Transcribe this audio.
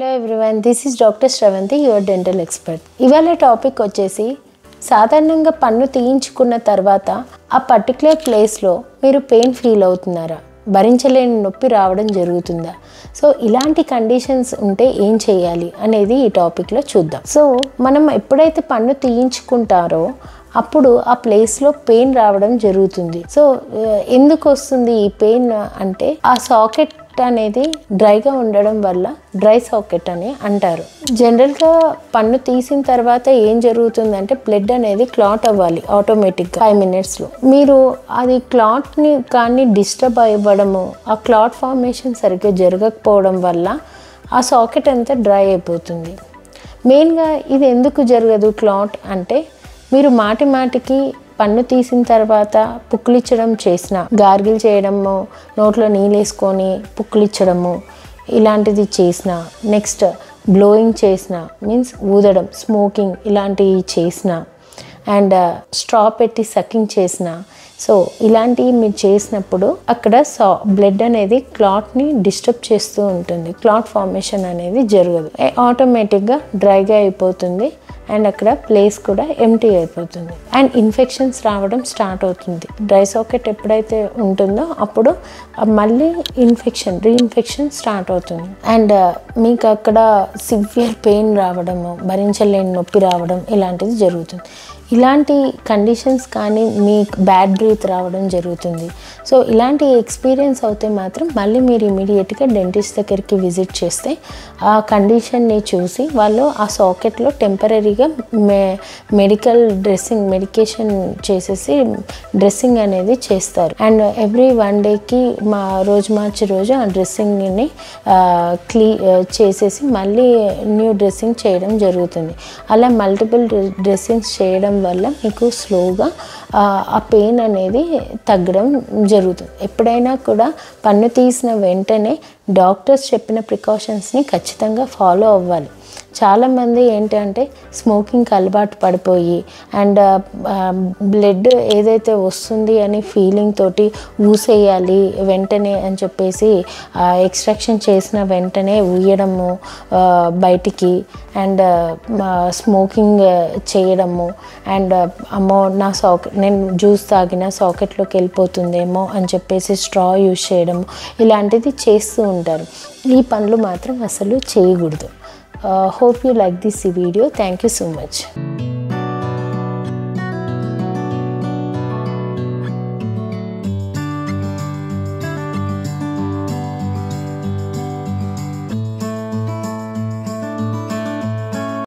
Hello everyone, this is doctor Sravanthi, your dental expert. ఇవాళ topic వచ్చేసి సాధారణంగా పన్ను తీయించుకున్న తర్వాత ఆ పర్టికులర్ ప్లేస్లో మీరు పెయిన్ ఫీల్ అవుతున్నారా, భరించలేని నొప్పి రావడం జరుగుతుందా, సో ఇలాంటి కండిషన్స్ ఉంటే ఏం చేయాలి అనేది ఈ టాపిక్లో చూద్దాం. సో మనం ఎప్పుడైతే పన్ను తీయించుకుంటారో అప్పుడు ఆ ప్లేస్లో పెయిన్ రావడం జరుగుతుంది. సో ఎందుకు వస్తుంది ఈ పెయిన్ అంటే ఆ సాకెట్ అనేది డ్రైగా ఉండడం వల్ల డ్రై సాకెట్ అని అంటారు. జనరల్గా పన్ను తీసిన తర్వాత ఏం జరుగుతుందంటే బ్లడ్ అనేది క్లాట్ అవ్వాలి ఆటోమేటిక్గా 5 minutesలో. మీరు అది క్లాట్ని కానీ డిస్టర్బ్ అవ్వడము, ఆ క్లాట్ ఫార్మేషన్ సరిగ్గా జరగకపోవడం వల్ల ఆ సాకెట్ అంతా డ్రై అయిపోతుంది. మెయిన్గా ఇది ఎందుకు జరగదు క్లాట్ అంటే, మీరు మాటికి పన్ను తీసిన తర్వాత పుక్కిలిచ్చడం చేసిన, గార్గిల్ చేయడము, నోట్లో నీళ్ళు వేసుకొని పుక్కిలిచ్చడము ఇలాంటిది చేసిన, నెక్స్ట్ బ్లోయింగ్ చేసిన మీన్స్ ఊదడం, స్మోకింగ్ ఇలాంటివి చేసిన, అండ్ స్ట్రా పెట్టి సకింగ్ చేసిన, సో ఇలాంటివి మీరు చేసినప్పుడు అక్కడ బ్లడ్ అనేది క్లాట్ని డిస్టర్బ్ చేస్తూ ఉంటుంది. క్లాట్ ఫార్మేషన్ అనేది జరగదు, ఆటోమేటిక్గా డ్రైగా అయిపోతుంది అండ్ అక్కడ ప్లేస్ కూడా ఎంటీ అయిపోతుంది అండ్ ఇన్ఫెక్షన్స్ రావడం స్టార్ట్ అవుతుంది. డ్రై సాకెట్ ఎప్పుడైతే ఉంటుందో అప్పుడు మళ్ళీ రీఇన్ఫెక్షన్ స్టార్ట్ అవుతుంది అండ్ మీకు అక్కడ సివియర్ పెయిన్ రావడము, భరించలేని నొప్పి రావడం ఇలాంటిది జరుగుతుంది. ఇలాంటి కండిషన్స్ కానీ మీకు బ్యాడ్ బ్రీత్ రావడం జరుగుతుంది. సో ఇలాంటి ఎక్స్పీరియన్స్ అవుతే మాత్రం మళ్ళీ మీరు ఇమీడియట్గా డెంటిస్ట్ దగ్గరికి విజిట్ చేస్తే ఆ కండిషన్ని చూసి వాళ్ళు ఆ సాకెట్లో టెంపరీగా మెడికేషన్ చేసేసి డ్రెస్సింగ్ అనేది చేస్తారు అండ్ ఎవ్రీ 1 dayకి మార్చి రోజు ఆ డ్రెస్సింగ్ని చేసేసి మళ్ళీ న్యూ డ్రెస్సింగ్ చేయడం జరుగుతుంది. అలా మల్టిపుల్ డ్రెస్సింగ్స్ చేయడం వల్ల మీకు స్లోగా ఆ పెయిన్ అనేది తగ్గడం జరుగుతుంది. ఎప్పుడైనా కూడా పన్ను తీసిన వెంటనే డాక్టర్స్ చెప్పిన ప్రికాషన్స్ని ఖచ్చితంగా ఫాలో అవ్వాలి. చాలామంది ఏంటంటే స్మోకింగ్కి అలవాటు పడిపోయి అండ్ బ్లడ్ ఏదైతే వస్తుంది అని ఫీలింగ్ తోటి ఊసేయాలి వెంటనే అని చెప్పేసి ఎక్స్ట్రాక్షన్ చేసిన వెంటనే ఊయడము బయటికి అండ్ స్మోకింగ్ చేయడము అండ్ అమ్మో నా నేను జ్యూస్ తాగిన సాకెట్లోకి వెళ్ళిపోతుందేమో అని చెప్పేసి స్ట్రా యూజ్ చేయడము ఇలాంటిది చేస్తూ ఉంటారు. ఈ పనులు మాత్రం అసలు చేయకూడదు. Hope you like this video. Thank you so much.